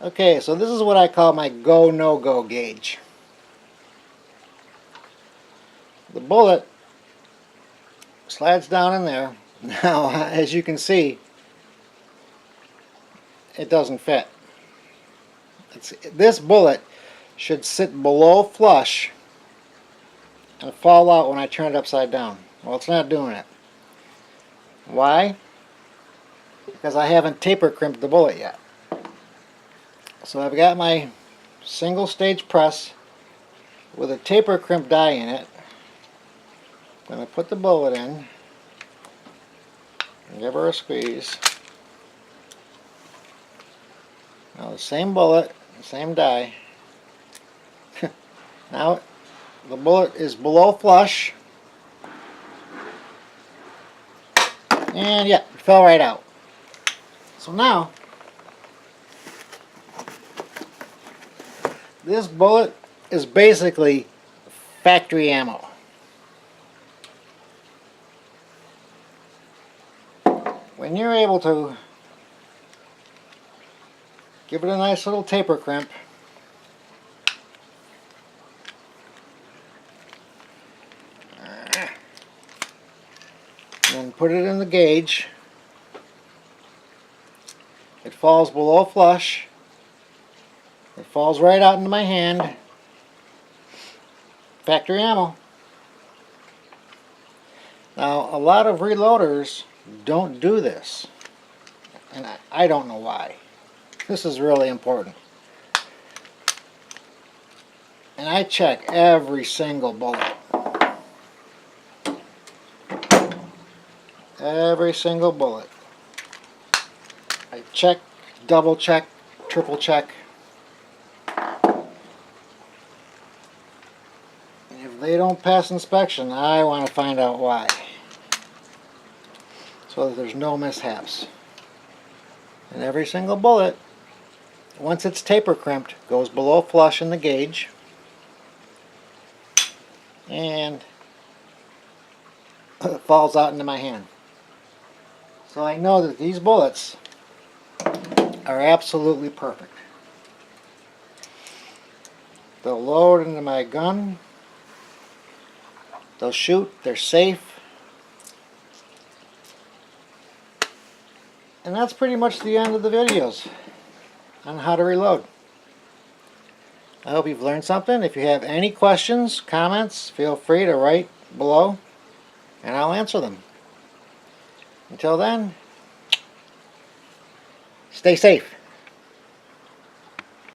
Okay, so this is what I call my go, no-go gauge. The bullet slides down in there. Now, as you can see, it doesn't fit. This bullet should sit below flush and fall out when I turn it upside down. Well, it's not doing it. Why? Because I haven't taper crimped the bullet yet. So I've got my single stage press with a taper crimp die in it. I'm going to put the bullet in and give her a squeeze. Now the same bullet, same die. Now the bullet is below flush. And yeah, it fell right out. So now, this bullet is basically factory ammo. When you're able to give it a nice little taper crimp, and then put it in the gauge, it falls below flush, it falls right out into my hand. Factory ammo. Now, a lot of reloaders don't do this, and I don't know why. This is really important. And I check every single bullet. Every single bullet. I check, double check, triple check. If they don't pass inspection, I want to find out why, so that there's no mishaps. And every single bullet, once it's taper crimped, goes below flush in the gauge, and it falls out into my hand. So I know that these bullets are absolutely perfect. They'll load into my gun. They'll shoot, they're safe. And that's pretty much the end of the videos on how to reload. I hope you've learned something. If you have any questions, comments, feel free to write below and I'll answer them. Until then, stay safe.